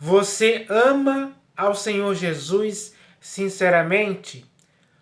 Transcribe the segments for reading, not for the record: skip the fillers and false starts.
Você ama ao Senhor Jesus sinceramente?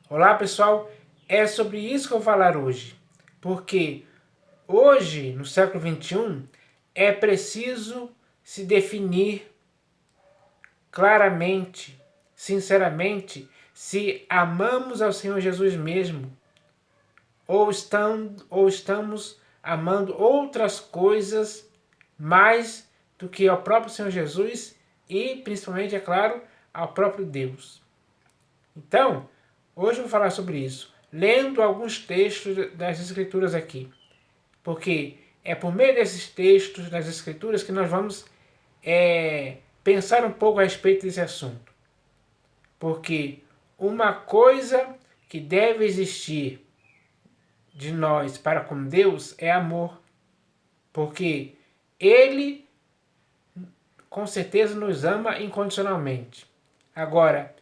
Olá, pessoal, é sobre isso que eu vou falar hoje. Porque hoje, no século XXI, é preciso se definir claramente, sinceramente, se amamos ao Senhor Jesus mesmo, ou estamos amando outras coisas mais do que ao próprio Senhor Jesus e, principalmente, é claro, ao próprio Deus. Então, hoje eu vou falar sobre isso, lendo alguns textos das Escrituras aqui, porque é por meio desses textos das Escrituras que nós vamos pensar um pouco a respeito desse assunto. Porque uma coisa que deve existir de nós para com Deus é amor. Porque Ele com certeza nos ama incondicionalmente. Agora,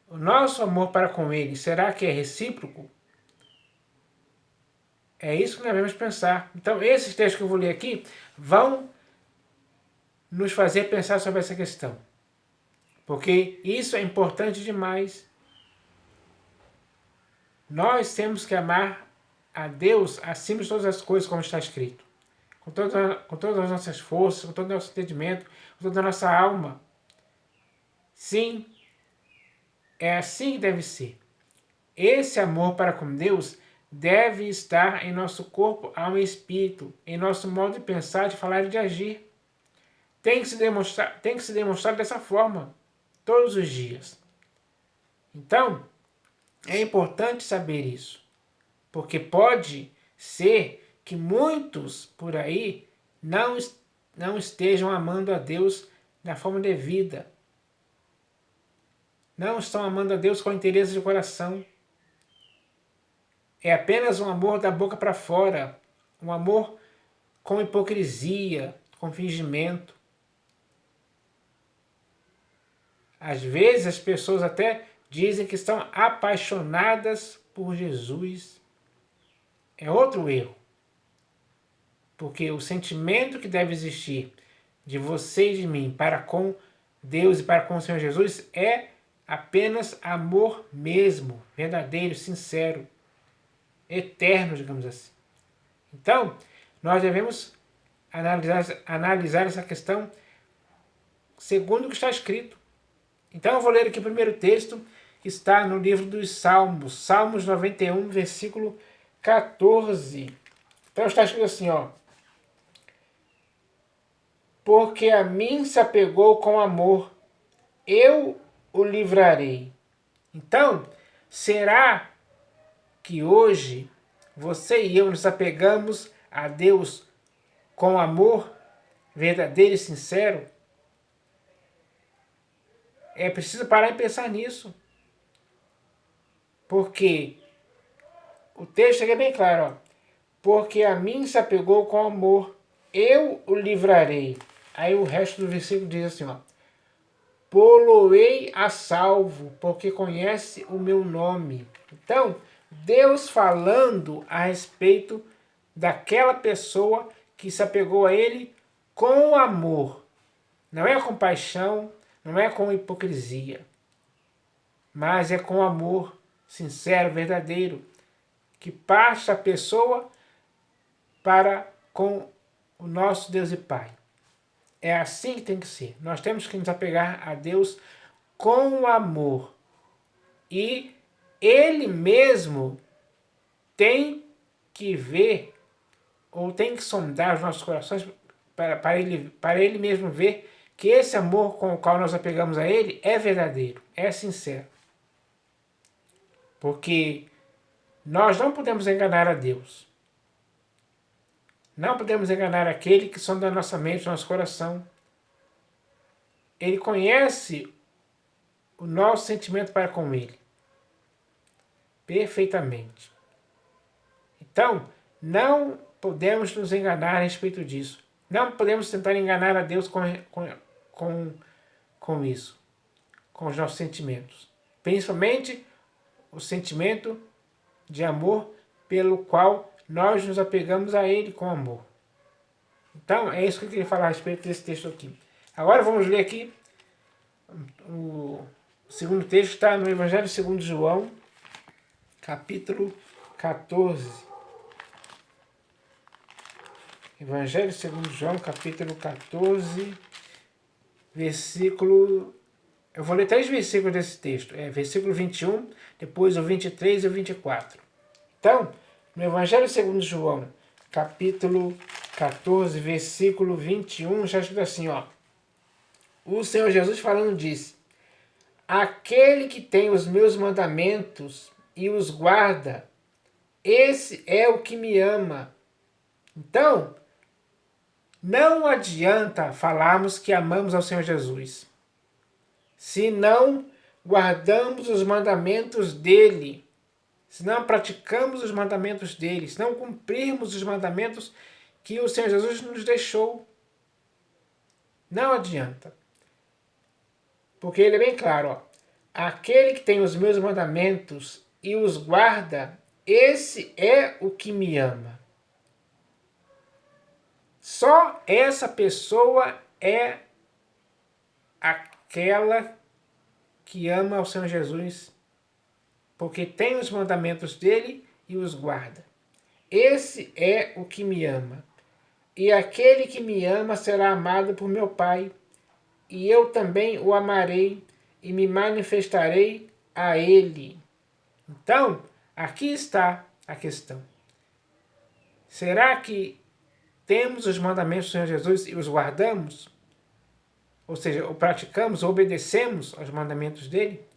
o nosso amor para com Ele, será que é recíproco? É isso que nós devemos pensar. Então, esses textos que eu vou ler aqui vão nos fazer pensar sobre essa questão. Porque isso é importante demais. Nós temos que amar a Deus acima de todas as coisas, como está escrito. Com todas as nossas forças, com todo o nosso entendimento, com toda a nossa alma. Sim, é assim que deve ser. Esse amor para com Deus deve estar em nosso corpo, alma e espírito, em nosso modo de pensar, de falar e de agir. Tem que se demonstrar dessa forma, todos os dias. Então, é importante saber isso, porque pode ser que muitos por aí não estejam amando a Deus da forma devida. Não estão amando a Deus com interesse de coração. É apenas um amor da boca para fora, um amor com hipocrisia, com fingimento. Às vezes as pessoas até dizem que estão apaixonadas por Jesus. É outro erro. Porque o sentimento que deve existir de você e de mim para com Deus e para com o Senhor Jesus é apenas amor mesmo, verdadeiro, sincero, eterno, digamos assim. Então, nós devemos analisar essa questão segundo o que está escrito. Então eu vou ler aqui o primeiro texto, que está no livro dos Salmos, Salmos 91, versículo 14. Então está escrito assim, ó. Porque a mim se apegou com amor, eu o livrarei. Então, será que hoje você e eu nos apegamos a Deus com amor verdadeiro e sincero? É preciso parar e pensar nisso. Porque o texto aqui é bem claro, ó. Porque a mim se apegou com amor, eu o livrarei. Aí o resto do versículo diz assim, ó. Poloei a salvo, porque conhece o meu nome. Então, Deus falando a respeito daquela pessoa que se apegou a Ele com amor. Não é com paixão, não é com hipocrisia, mas é com amor sincero, verdadeiro, que passa a pessoa para com o nosso Deus e Pai. É assim que tem que ser. Nós temos que nos apegar a Deus com amor. E Ele mesmo tem que ver, ou tem que sondar os nossos corações para ele mesmo ver que esse amor com o qual nós apegamos a Ele é verdadeiro, é sincero. Porque nós não podemos enganar a Deus. Não podemos enganar aquele que sonda a nossa mente, o nosso coração. Ele conhece o nosso sentimento para com Ele perfeitamente. Então, não podemos nos enganar a respeito disso. Não podemos tentar enganar a Deus com isso, com os nossos sentimentos. Principalmente o sentimento de amor pelo qual nós nos apegamos a Ele com amor. Então, é isso que eu queria falar a respeito desse texto aqui. Agora vamos ler aqui O segundo texto está no Evangelho segundo João, capítulo 14. Evangelho segundo João, capítulo 14, versículo... Eu vou ler 3 versículos desse texto. Versículo 21, depois o 23 e o 24. Então, no Evangelho segundo João, capítulo 14, versículo 21, já escrito assim, ó. O Senhor Jesus falando disse: aquele que tem os meus mandamentos e os guarda, esse é o que me ama. Então, não adianta falarmos que amamos ao Senhor Jesus, se não guardamos os mandamentos dele, se não praticamos os mandamentos dele, se não cumprirmos os mandamentos que o Senhor Jesus nos deixou. Não adianta. Porque ele é bem claro, ó. Aquele que tem os meus mandamentos e os guarda, esse é o que me ama. Só essa pessoa é aquela que ama ao Senhor Jesus, porque tem os mandamentos dele e os guarda. Esse é o que me ama. E aquele que me ama será amado por meu Pai, e eu também o amarei e me manifestarei a ele. Então, aqui está a questão. Será que temos os mandamentos do Senhor Jesus e os guardamos? Ou seja, o praticamos, obedecemos aos mandamentos dele?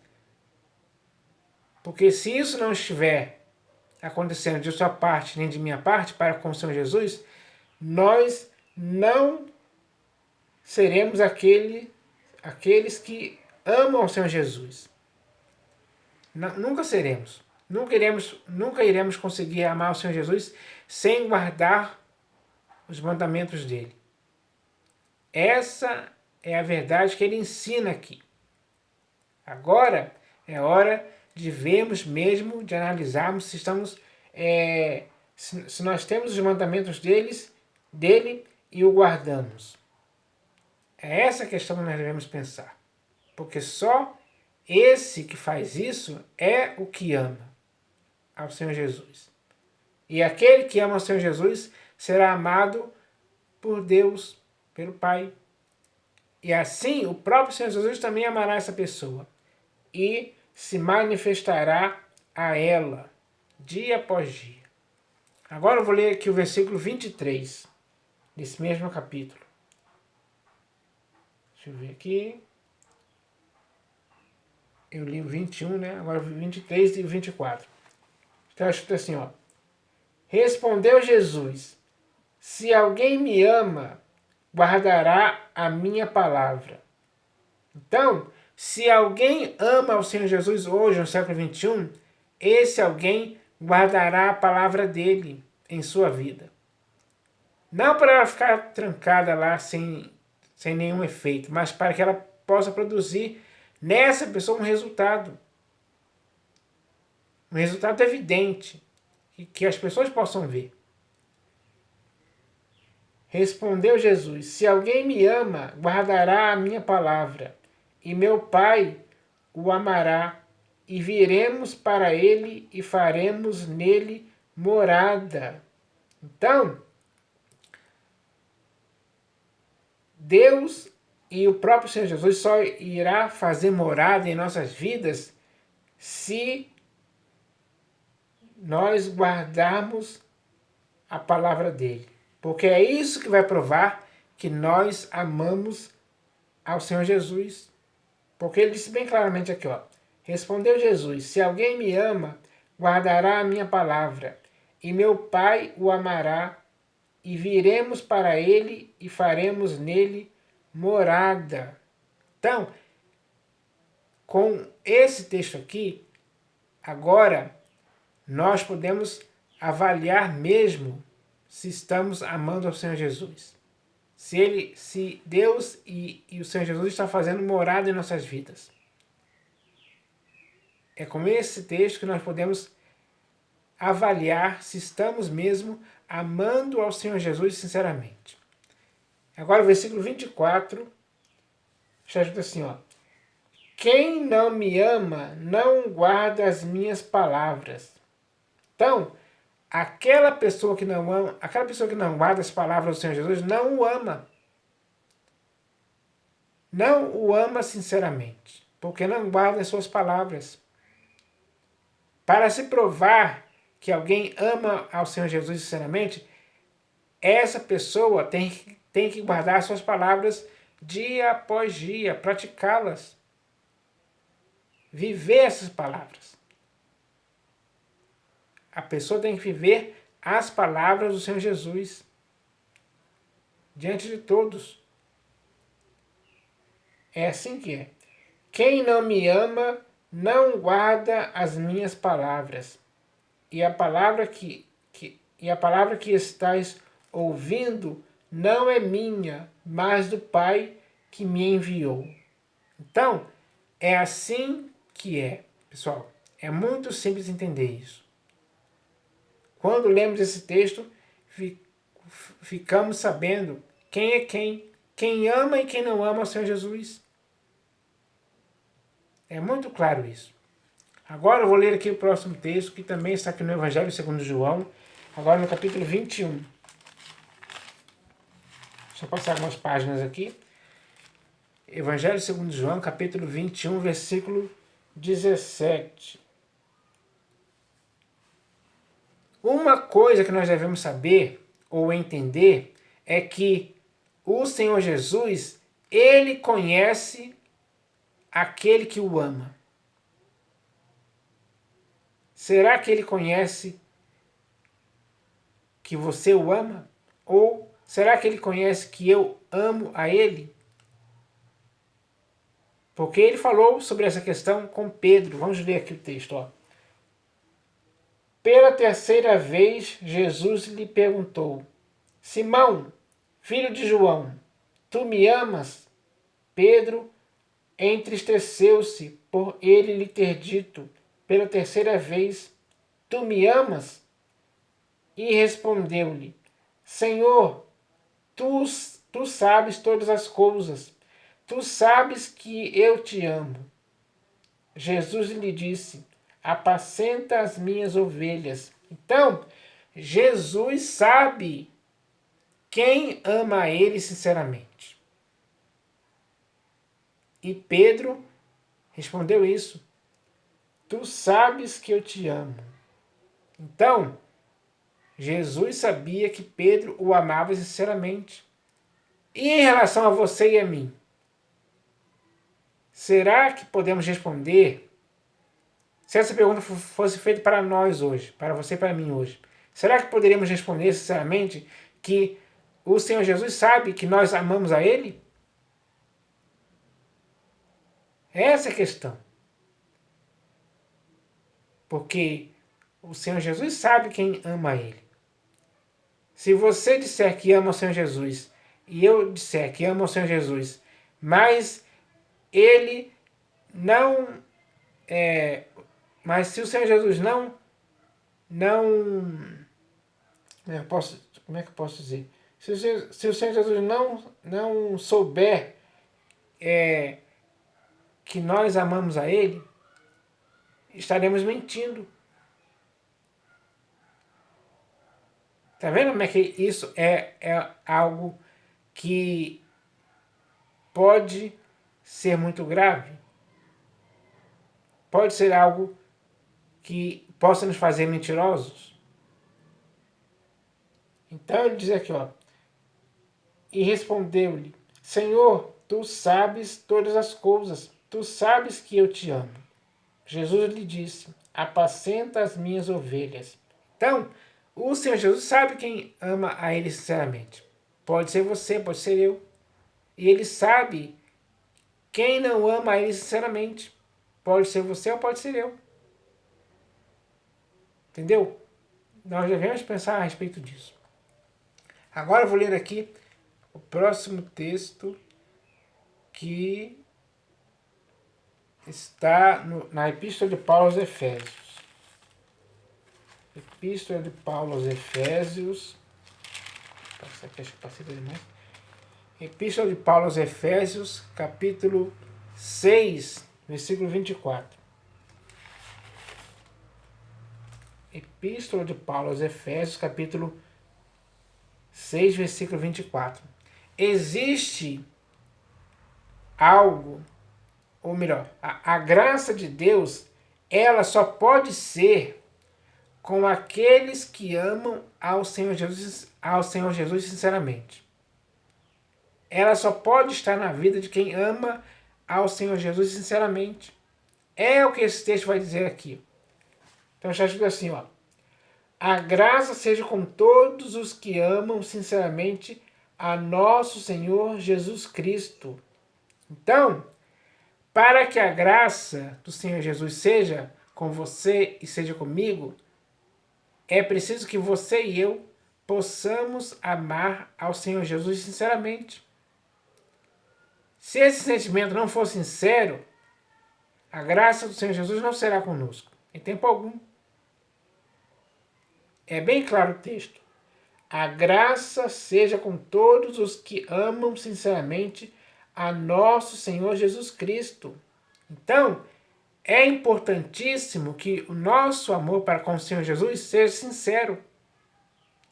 Porque se isso não estiver acontecendo de sua parte nem de minha parte para com o Senhor Jesus, nós não seremos aqueles que amam o Senhor Jesus. Nunca seremos. Nunca iremos conseguir amar o Senhor Jesus sem guardar os mandamentos dele. Essa é a verdade que ele ensina aqui. Agora é hora de vermos mesmo, de analisarmos se estamos, se nós temos os mandamentos dele e o guardamos. É essa a questão que nós devemos pensar. Porque só esse que faz isso é o que ama ao Senhor Jesus. E aquele que ama ao Senhor Jesus será amado por Deus, pelo Pai. E assim o próprio Senhor Jesus também amará essa pessoa e se manifestará a ela dia após dia. Agora eu vou ler aqui o versículo 23 desse mesmo capítulo. Deixa eu ver aqui. Eu li o 21, né? Agora o 23 e o 24. Está escrito assim, ó. Respondeu Jesus: se alguém me ama, guardará a minha palavra. Então, se alguém ama ao Senhor Jesus hoje, no século 21, esse alguém guardará a palavra dele em sua vida. Não para ela ficar trancada lá sem nenhum efeito, mas para que ela possa produzir nessa pessoa um resultado. Um resultado evidente, que as pessoas possam ver. Respondeu Jesus: se alguém me ama, guardará a minha palavra, e meu Pai o amará, e viremos para ele e faremos nele morada. Então, Deus e o próprio Senhor Jesus só irá fazer morada em nossas vidas se nós guardarmos a palavra dele. Porque é isso que vai provar que nós amamos ao Senhor Jesus. Porque ele disse bem claramente aqui, ó. Respondeu Jesus: se alguém me ama, guardará a minha palavra, e meu Pai o amará, e viremos para ele e faremos nele morada. Então, com esse texto aqui, agora nós podemos avaliar mesmo se estamos amando ao Senhor Jesus. Se Deus e o Senhor Jesus estão fazendo morada em nossas vidas. É com esse texto que nós podemos avaliar se estamos mesmo amando ao Senhor Jesus sinceramente. Agora o versículo 24 está escrito assim, ó. quem não me ama não guarda as minhas palavras. Então, aquela pessoa que não guarda as palavras do Senhor Jesus, não o ama. Não o ama sinceramente, porque não guarda as suas palavras. Para se provar que alguém ama ao Senhor Jesus sinceramente, essa pessoa tem que guardar as suas palavras dia após dia, praticá-las. Viver essas palavras. A pessoa tem que viver as palavras do Senhor Jesus diante de todos. É assim que é. Quem não me ama não guarda as minhas palavras. E a palavra que estais ouvindo não é minha, mas do Pai que me enviou. Então, é assim que é, pessoal. É muito simples entender isso. Quando lemos esse texto, ficamos sabendo quem é quem ama e quem não ama o Senhor Jesus. É muito claro isso. Agora eu vou ler aqui o próximo texto, que também está aqui no Evangelho segundo João, agora no capítulo 21. Deixa eu passar algumas páginas aqui. Evangelho segundo João, capítulo 21, versículo 17. Uma coisa que nós devemos saber ou entender é que o Senhor Jesus, ele conhece aquele que o ama. Será que ele conhece que você o ama? Ou será que ele conhece que eu amo a ele? Porque ele falou sobre essa questão com Pedro. Vamos ler aqui o texto. Ó. Pela terceira vez, Jesus lhe perguntou: Simão, filho de João, tu me amas? Pedro entristeceu-se por ele lhe ter dito pela terceira vez: Tu me amas? E respondeu-lhe: Senhor, tu sabes todas as coisas. Tu sabes que eu te amo. Jesus lhe disse: Apacenta as minhas ovelhas. Então, Jesus sabe quem ama a ele sinceramente. E Pedro respondeu isso: Tu sabes que eu te amo. Então, Jesus sabia que Pedro o amava sinceramente. E em relação a você e a mim? Será que podemos responder? Se essa pergunta fosse feita para nós hoje, para você e para mim hoje, será que poderíamos responder sinceramente que o Senhor Jesus sabe que nós amamos a Ele? Essa é a questão. Porque o Senhor Jesus sabe quem ama a Ele. Se você disser que ama o Senhor Jesus e eu disser que amo o Senhor Jesus, mas Ele não mas se o Senhor Jesus como é que eu posso dizer? Se o Senhor Jesus não souber que nós amamos a Ele, estaremos mentindo. Tá vendo como é que isso é algo que pode ser muito grave? Pode ser algo que possa nos fazer mentirosos? Então ele diz aqui, ó, e respondeu-lhe: Senhor, tu sabes todas as coisas, tu sabes que eu te amo. Jesus lhe disse: Apacenta as minhas ovelhas. Então, o Senhor Jesus sabe quem ama a Ele sinceramente. Pode ser você, pode ser eu. E Ele sabe quem não ama a Ele sinceramente. Pode ser você ou pode ser eu. Entendeu? Nós devemos pensar a respeito disso. Agora eu vou ler aqui o próximo texto que está na Epístola de Paulo aos Efésios. Epístola de Paulo aos Efésios. Aqui acho que passei demais. Epístola de Paulo aos Efésios, capítulo 6, versículo 24. Epístola de Paulo aos Efésios, capítulo 6, versículo 24. Existe algo, ou melhor, a graça de Deus, ela só pode ser com aqueles que amam ao Senhor Jesus sinceramente. Ela só pode estar na vida de quem ama ao Senhor Jesus sinceramente. É o que esse texto vai dizer aqui. Então está escrito assim, ó. A graça seja com todos os que amam sinceramente a nosso Senhor Jesus Cristo. Então, para que a graça do Senhor Jesus seja com você e seja comigo, é preciso que você e eu possamos amar ao Senhor Jesus sinceramente. Se esse sentimento não for sincero, a graça do Senhor Jesus não será conosco, em tempo algum. É bem claro o texto. A graça seja com todos os que amam sinceramente a nosso Senhor Jesus Cristo. Então, é importantíssimo que o nosso amor para com o Senhor Jesus seja sincero.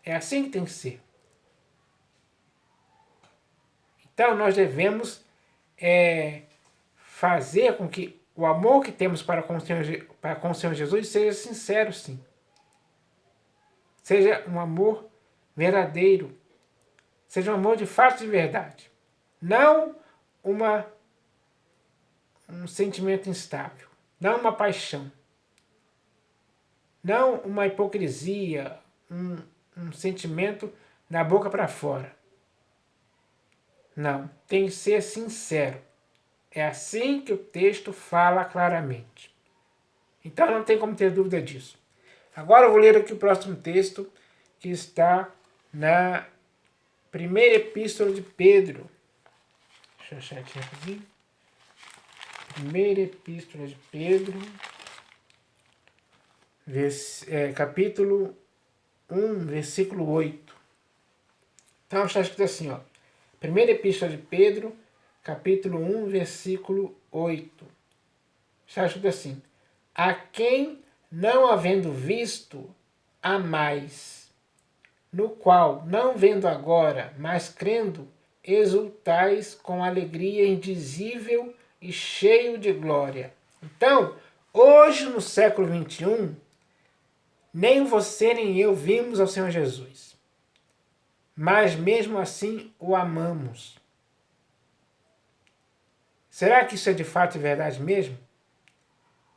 É assim que tem que ser. Então, nós devemos fazer com que o amor que temos para com o Senhor Jesus seja sincero, sim. Seja um amor verdadeiro. Seja um amor de fato de verdade. Não um sentimento instável. Não uma paixão. Não uma hipocrisia. Um sentimento da boca para fora. Não. Tem que ser sincero. É assim que o texto fala claramente. Então não tem como ter dúvida disso. Agora eu vou ler aqui o próximo texto, que está na primeira epístola de Pedro. Deixa eu achar aqui rapidinho. Primeira epístola de Pedro, capítulo 1, versículo 8. Então está escrito assim, ó. Primeira epístola de Pedro, capítulo 1, versículo 8. Está escrito assim: a quem, não havendo visto, amais, no qual, não vendo agora, mas crendo, exultais com alegria indizível e cheio de glória. Então, hoje no século XXI, nem você nem eu vimos ao Senhor Jesus. Mas mesmo assim o amamos. Será que isso é de fato e verdade mesmo?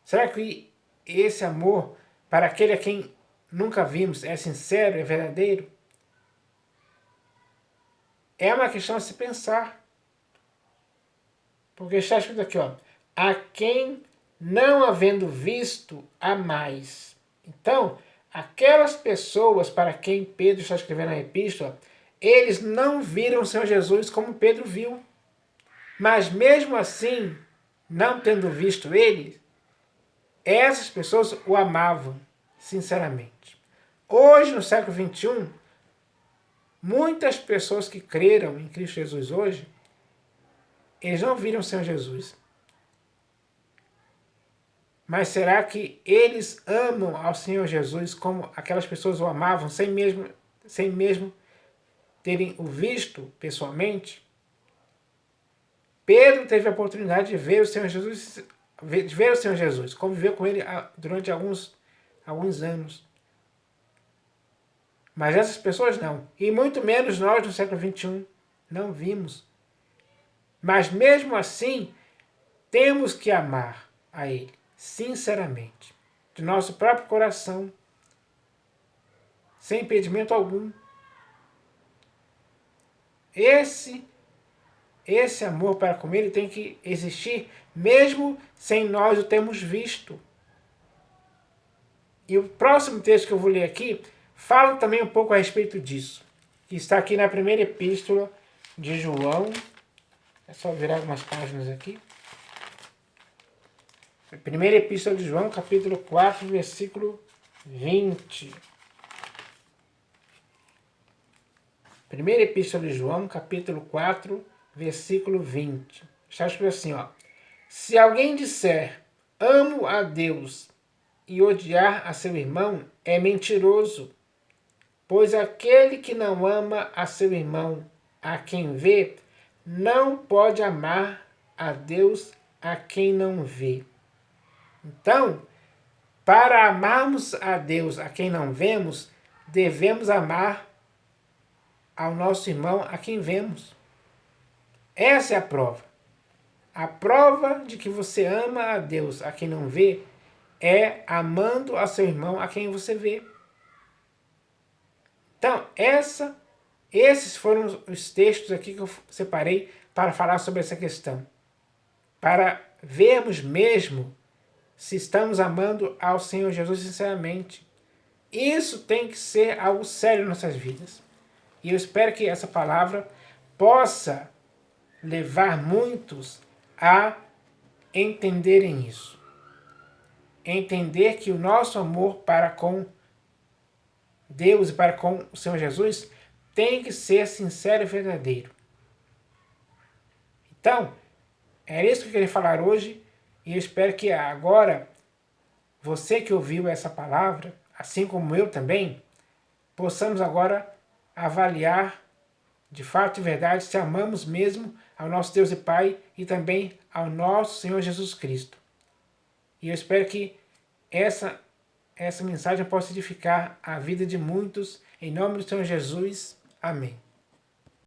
Será que esse amor para aquele a quem nunca vimos é sincero, é verdadeiro? É uma questão a se pensar. Porque está escrito aqui, ó, a quem não havendo visto, amais. Então, aquelas pessoas para quem Pedro está escrevendo a epístola, eles não viram o Senhor Jesus como Pedro viu. Mas mesmo assim, não tendo visto ele, essas pessoas o amavam, sinceramente. Hoje, no século XXI, muitas pessoas que creram em Cristo Jesus hoje, eles não viram o Senhor Jesus. Mas será que eles amam ao Senhor Jesus como aquelas pessoas o amavam, sem mesmo terem o visto pessoalmente? Pedro teve a oportunidade de ver o Senhor Jesus, conviveu com ele durante alguns anos. Mas essas pessoas não. E muito menos nós no século XXI não vimos. Mas mesmo assim, temos que amar a Ele, sinceramente, de nosso próprio coração, sem impedimento algum. Esse amor para com Ele tem que existir, mesmo sem nós o termos visto. E o próximo texto que eu vou ler aqui fala também um pouco a respeito disso, que está aqui na primeira epístola de João. É só virar algumas páginas aqui. Primeira epístola de João, capítulo 4, versículo 20. Primeira epístola de João, capítulo 4, versículo 20. Está escrito assim, ó. Se alguém disser, amo a Deus, e odiar a seu irmão, é mentiroso. Pois aquele que não ama a seu irmão, a quem vê, não pode amar a Deus a quem não vê. Então, para amarmos a Deus a quem não vemos, devemos amar ao nosso irmão a quem vemos. Essa é a prova. A prova de que você ama a Deus a quem não vê é amando a seu irmão a quem você vê. Então, esses foram os textos aqui que eu separei para falar sobre essa questão. Para vermos mesmo se estamos amando ao Senhor Jesus sinceramente. Isso tem que ser algo sério em nossas vidas. E eu espero que essa palavra possa levar muitos a entenderem isso. Entender que o nosso amor para com Deus e para com o Senhor Jesus tem que ser sincero e verdadeiro. Então, é isso que eu queria falar hoje e eu espero que agora, você que ouviu essa palavra, assim como eu também, possamos agora avaliar de fato e verdade se amamos mesmo ao nosso Deus e Pai e também ao nosso Senhor Jesus Cristo. E eu espero que essa mensagem possa edificar a vida de muitos. Em nome do Senhor Jesus. Amém.